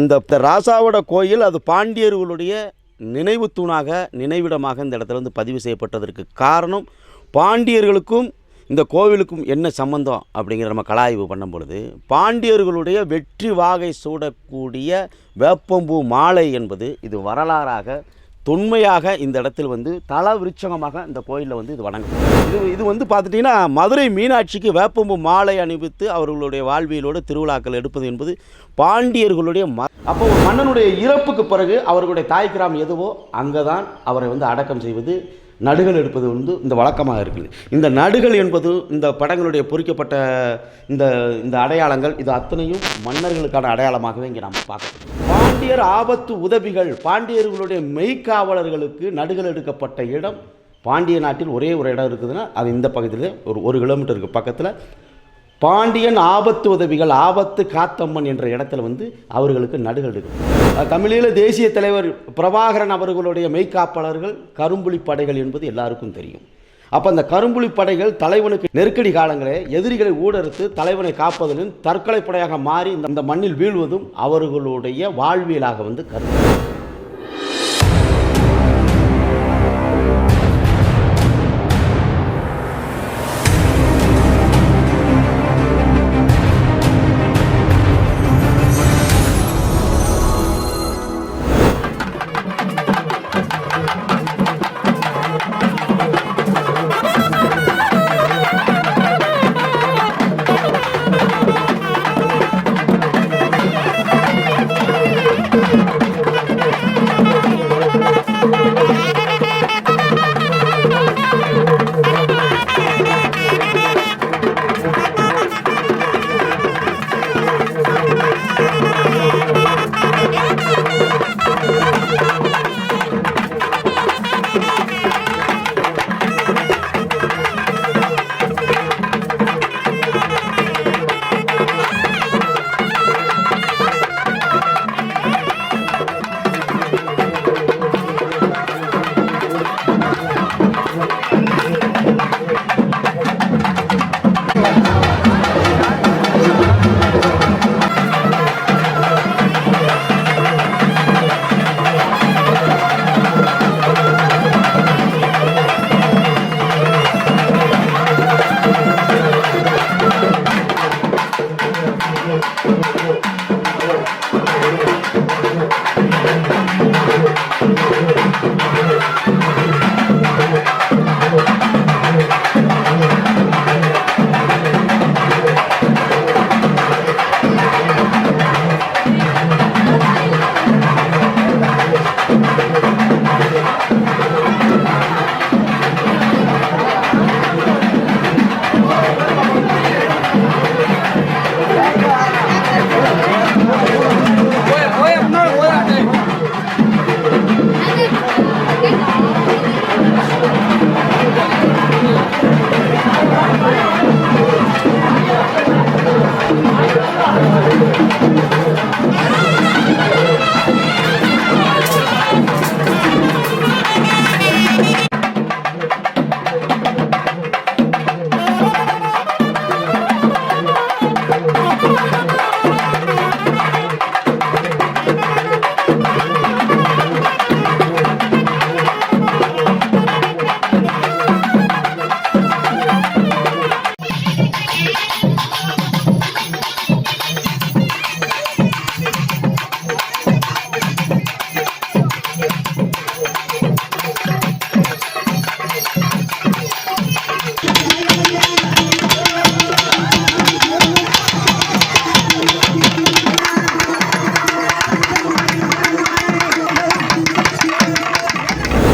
இந்த ராசாவோட கோயில் அது பாண்டியர்களுடைய நினைவு தூணாக நினைவிடமாக இந்த இடத்துல வந்து பதிவு செய்யப்பட்டதற்கு காரணம், பாண்டியர்களுக்கும் இந்த கோவிலுக்கும் என்ன சம்பந்தம் அப்படிங்கிற நம்ம கலாய்வு பண்ணும் பொழுது, பாண்டியர்களுடைய வெற்றி வாகை சூடக்கூடிய வேப்பம்பூ மாலை என்பது இது வரலாறாக தொன்மையாக இந்த இடத்தில் வந்து தல விருட்சகமாக இந்த கோயிலில் வந்து இது வணங்கும். இது வந்து பார்த்துட்டிங்கன்னா மதுரை மீனாட்சிக்கு வேப்பம்பூ மாலை அணிவித்து அவர்களுடைய வாழ்வியலோடு திருவிழாக்கள் எடுப்பது என்பது பாண்டியர்களுடைய அப்போ ஒரு மன்னனுடைய இறப்புக்கு பிறகு அவர்களுடைய தாய் கிராமம் எதுவோ அங்கே தான் அவரை வந்து அடக்கம் செய்வது, நடுகள் எடுப்பது வந்து இந்த வழக்கமாக இருக்குது. இந்த நடுகள் என்பது இந்த படங்களுடைய பொறிக்கப்பட்ட இந்த அடையாளங்கள் இது அத்தனையும் மன்னர்களுக்கான அடையாளமாகவே இங்கே நம்ம பார்க்கணும். பாண்டியர் ஆபத்து உதவிகள், பாண்டியர்களுடைய மெய்க்காவலர்களுக்கு நடுகள் எடுக்கப்பட்ட இடம் பாண்டிய நாட்டில் ஒரே ஒரு இடம் இருக்குதுன்னா அது இந்த பகுதியில் ஒரு கிலோமீட்டருக்கு பக்கத்தில் பாண்டியன் ஆபத்து உதவிகள், ஆபத்து காத்தம்மன் என்ற இடத்துல வந்து அவர்களுக்கு நடுகள் எடுக்கும். தமிழீழ தேசிய தலைவர் பிரபாகரன் அவர்களுடைய மெய்க்காப்பாளர்கள் கரும்புலி படைகள் என்பது எல்லாருக்கும் தெரியும். அப்போ அந்த கரும்புலி படைகள் தலைவனுக்கு நெருக்கடி காலங்களே எதிரிகளை ஊடறுத்து தலைவனை காப்பதிலும் தற்கொலை படையாக மாறி இந்த மண்ணில் வீழ்வதும் அவர்களுடைய வாழ்வியலாக வந்து கருது.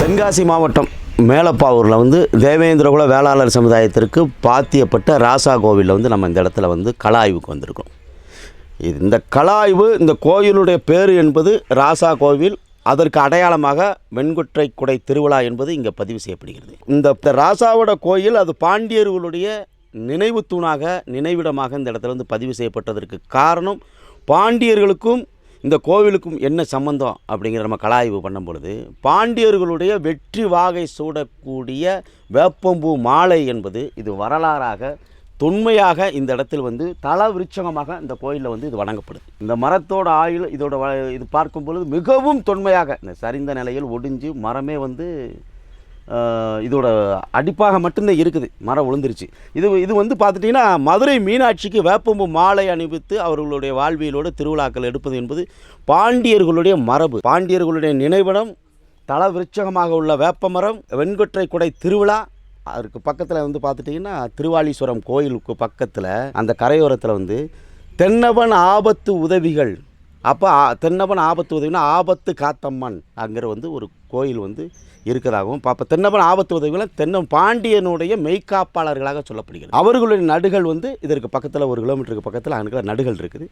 தென்காசி மாவட்டம் மேலப்பாவூரில் வந்து தேவேந்திரகுல வேளாளர் சமுதாயத்திற்கு பாத்தியப்பட்ட ராசா கோவிலில் வந்து நம்ம இந்த இடத்துல வந்து கள ஆய்வுக்கு வந்திருக்கோம். இந்த கள ஆய்வு, இந்த கோயிலுடைய பேர் என்பது ராசா கோவில், அதற்கு அடையாளமாக வெண்குற்றை குடை திருவிழா என்பது இங்கே பதிவு செய்யப்படுகிறது. இந்த ராசாவோட கோயில் அது பாண்டியர்களுடைய நினைவு தூணாக நினைவிடமாக இந்த இடத்துல வந்து பதிவு செய்யப்பட்டதற்கு காரணம், பாண்டியர்களுக்கும் இந்த கோவிலுக்கும் என்ன சம்பந்தம் அப்படிங்கிற நம்ம கலாய்வு பண்ணும் பொழுது, பாண்டியர்களுடைய வெற்றி வாகை சூடக்கூடிய வேப்பம்பூ மாலை என்பது இது வரலாறாக தொன்மையாக இந்த இடத்தில் வந்து தல விருட்சகமாக இந்த கோயிலில் வந்து இது வணங்கப்படுது. இந்த மரத்தோட ஆயுள் இதோட இது பார்க்கும் பொழுது மிகவும் தொன்மையாக இந்த சரிந்த நிலையில் ஒடிஞ்சு மரமே வந்து இதோட அடிப்பாக மட்டும்தான் இருக்குது, மரம் விழுந்துருச்சு. இது வந்து பார்த்துட்டிங்கன்னா மதுரை மீனாட்சிக்கு வேப்பம்பு மாலை அணிவித்து அவர்களுடைய வாழ்வியலோடு திருவிழாக்கள் எடுப்பது என்பது பாண்டியர்களுடைய மரபு. பாண்டியர்களுடைய நினைவிடம் தல விருட்சகமாக உள்ள வேப்பமரம், வெண்கொற்றை குடை திருவிழா. அதற்கு பக்கத்தில் வந்து பார்த்துட்டிங்கன்னா திருவாலீஸ்வரம் கோயிலுக்கு பக்கத்தில் அந்த கரையோரத்தில் வந்து தென்னவன் ஆபத்து உதவிகள். அப்போ தென்னவன் ஆபத்து உதவினா ஆபத்து காத்தம்மன் அங்கிற வந்து ஒரு கோயில் வந்து இருக்கிறதாகவும் அப்போ தென்னவன் ஆபத்து உதவிகளும் தென்னம் பாண்டியனுடைய மெய்காப்பாளர்களாக சொல்லப்படுகிறது. அவர்களுடைய நடுகள் வந்து இதற்கு பக்கத்தில் 1 கிலோமீட்டருக்கு பக்கத்தில் அங்கே நடுகள் இருக்குது.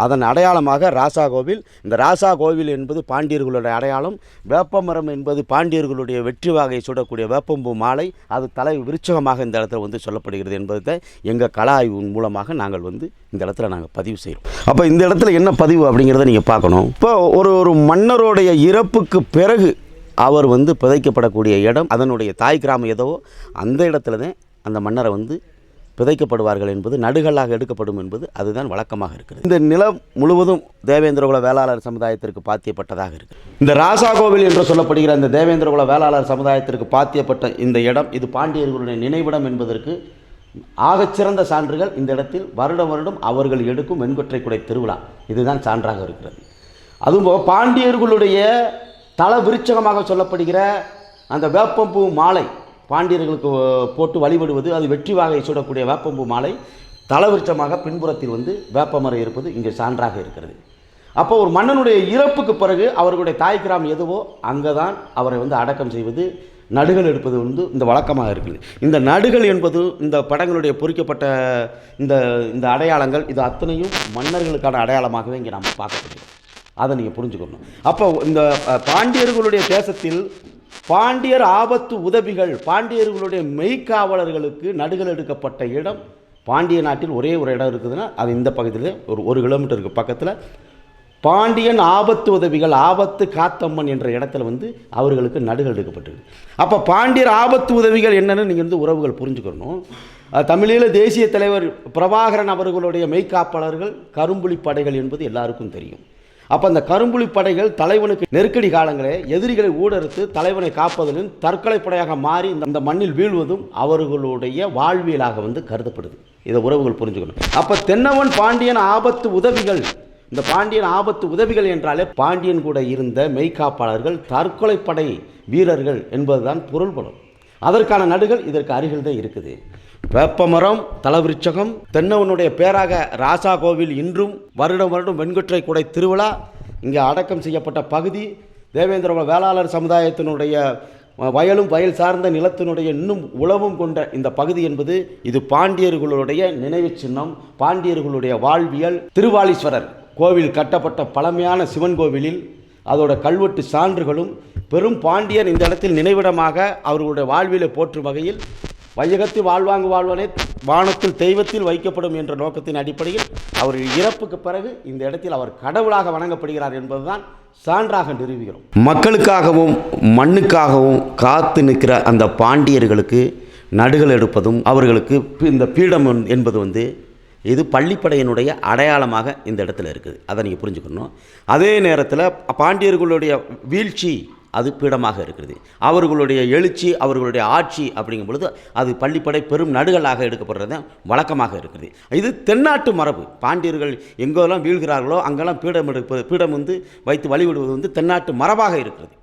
அதன் அடையாளமாக ராசா கோவில். இந்த ராசா கோவில் என்பது பாண்டியர்களுடைய அடையாளம். வேப்பமரம் என்பது பாண்டியர்களுடைய வெற்றி வாகை சுடக்கூடிய வேப்பம்பூ மாலை, அது தலை விருட்சகமாக இந்த இடத்துல வந்து சொல்லப்படுகிறது என்பதை எங்கள் கல ஆய்வின் மூலமாக நாங்கள் வந்து இந்த இடத்துல நாங்கள் பதிவு செய்கிறோம். அப்போ இந்த இடத்துல என்ன பதிவு அப்படிங்கிறத நீங்கள் பார்க்கணும். இப்போ ஒரு மன்னருடைய இறப்புக்கு பிறகு அவர் வந்து புதைக்கப்படக்கூடிய இடம், அதனுடைய தாய் கிராமம் எதோ அந்த இடத்துல தான் அந்த மன்னரை வந்து புதைக்கப்படுவார்கள் என்பது நடுகளாக எடுக்கப்படும் என்பது அதுதான் வழக்கமாக இருக்குது. இந்த நிலம் முழுவதும் தேவேந்திரகுல வேளாளர் சமுதாயத்திற்கு பாத்தியப்பட்டதாக இருக்குது. இந்த ராசா கோவில் என்று சொல்லப்படுகிற இந்த தேவேந்திரகுல வேளாளர் சமுதாயத்திற்கு பாத்தியப்பட்ட இந்த இடம் இது பாண்டியர்களுடைய நினைவிடம் என்பதற்கு ஆகச்சிறந்த சான்றுகள் இந்த இடத்தில் வருடம் அவர்கள் எடுக்கும் வெண்கொற்றை குடை திருவிழா இதுதான் சான்றாக இருக்கிறது. அதுவும் பாண்டியர்களுடைய தல விருட்சகமாக சொல்லப்படுகிற அந்த வேப்பம்பூ மாலை பாண்டியர்களுக்கு போட்டு வழிபடுவது, அது வெற்றி வாகை சூடக்கூடிய வேப்பம்பூ மாலை தல விருட்சமாக பின்புறத்தில் வந்து வேப்பமரம் இருப்பது இங்கே சான்றாக இருக்கிறது. அப்போ ஒரு மன்னனுடைய இறப்புக்கு பிறகு அவர்களுடைய தாய் கிராமம் எதுவோ அங்கே தான் அவரை வந்து அடக்கம் செய்வது, நடுகள் எடுப்பது வந்து இந்த வழக்கமாக இருக்குது. இந்த நடுகள் என்பது இந்த படங்களுடைய பொறிக்கப்பட்ட இந்த அடையாளங்கள் இது அத்தனையும் மன்னர்களுக்கான அடையாளமாகவே இங்கே நாம் பார்க்கப்படுகிறோம். அதை நீங்கள் புரிஞ்சுக்கணும். அப்போ இந்த பாண்டியர்களுடைய தேசத்தில் பாண்டியர் ஆபத்து உதவிகள், பாண்டியர்களுடைய மெய்க்காவலர்களுக்கு நடுகள் எடுக்கப்பட்ட இடம் பாண்டிய நாட்டில் ஒரே ஒரு இடம் இருக்குதுன்னா அது இந்த பகுதியில் ஒரு கிலோமீட்டருக்கு பக்கத்தில் பாண்டியன் ஆபத்து உதவிகள், ஆபத்து காத்தம்மன் என்ற இடத்துல வந்து அவர்களுக்கு நடுகள் எடுக்கப்பட்டிருக்கு. அப்போ பாண்டியர் ஆபத்து உதவிகள் என்னென்னு நீங்கள் வந்து உறவுகள் புரிஞ்சுக்கணும். தமிழீழ தேசிய தலைவர் பிரபாகரன் அவர்களுடைய மெய்க்காப்பாளர்கள் கரும்புலி படைகள் என்பது எல்லாருக்கும் தெரியும். அப்போ அந்த கரும்புலி படைகள் தலைவனுக்கு நெருக்கடி காலங்களே எதிரிகளை ஊடறுத்து தலைவனை காப்பதிலும் தற்கொலை படையாக மாறி இந்த மண்ணில் வீழ்வதும் அவர்களுடைய வாழ்வியலாக வந்து கருதப்படுது. இதை உறவுகள் புரிஞ்சுக்கணும். அப்போ தென்னவன் பாண்டியன் ஆபத்து உதவிகள், இந்த பாண்டியன் ஆபத்து உதவிகள் என்றாலே பாண்டியன் கூட இருந்த மெய்காப்பாளர்கள் தற்கொலை படை வீரர்கள் என்பதுதான் பொருள்படும். அதற்கான நடுகள் இதற்கு அருகில் தான் இருக்குது. வேப்பமரம், தலவிருட்சகம், தென்னவனுடைய பேராக ராசா கோவில் இன்றும் வருடம் வெண்கொற்றை குடை திருவிழா இங்கே அடக்கம் செய்யப்பட்ட பகுதி தேவேந்திர வேளாளர் சமுதாயத்தினுடைய வயலும் வயல் சார்ந்த நிலத்தினுடைய இன்னும் உழவும் கொண்ட இந்த பகுதி என்பது இது பாண்டியர்களுடைய நினைவு சின்னம், பாண்டியர்களுடைய வாழ்வியல். திருவாலீஸ்வரர் கோவில் கட்டப்பட்ட பழமையான சிவன் கோவிலில் அதோட கல்வெட்டு சான்றுகளும் பெரும் பாண்டியர் இந்த இடத்தில் நினைவிடமாக அவர்களுடைய வாழ்வியலை போற்றும் வகையில் வையகத்தில் வாழ்வனே வானத்தில் தெய்வத்தில் வைக்கப்படும் என்ற நோக்கத்தின் அடிப்படையில் அவர் இறப்புக்கு பிறகு இந்த இடத்தில் அவர் கடவுளாக வணங்கப்படுகிறார் என்பதுதான் சான்றாக நிறுவுகிறோம். மக்களுக்காகவும் மண்ணுக்காகவும் காத்து நிற்கிற அந்த பாண்டியர்களுக்கு நடுகள் எடுப்பதும் அவர்களுக்கு இந்த பீடம் என்பது வந்து இது பள்ளிப்படையினுடைய அடையாளமாக இந்த இடத்துல இருக்குது. அதை நீங்கள் புரிஞ்சுக்கணும். அதே நேரத்தில் பாண்டியர்களுடைய வீழ்ச்சி அது பீடமாக இருக்கிறது. அவர்களுடைய எழுச்சி, அவர்களுடைய ஆட்சி அப்படிங்கும் பொழுது அது பள்ளிப்படை பெரும் நடுகளாக எடுக்கப்படுறது வழக்கமாக இருக்கிறது. இது தென்னாட்டு மரபு. பாண்டியர்கள் எங்கெல்லாம் வீழ்கிறார்களோ அங்கெல்லாம் பீடம் வந்து வைத்து வழிபடுவது வந்து தென்னாட்டு மரபாக இருக்கிறது.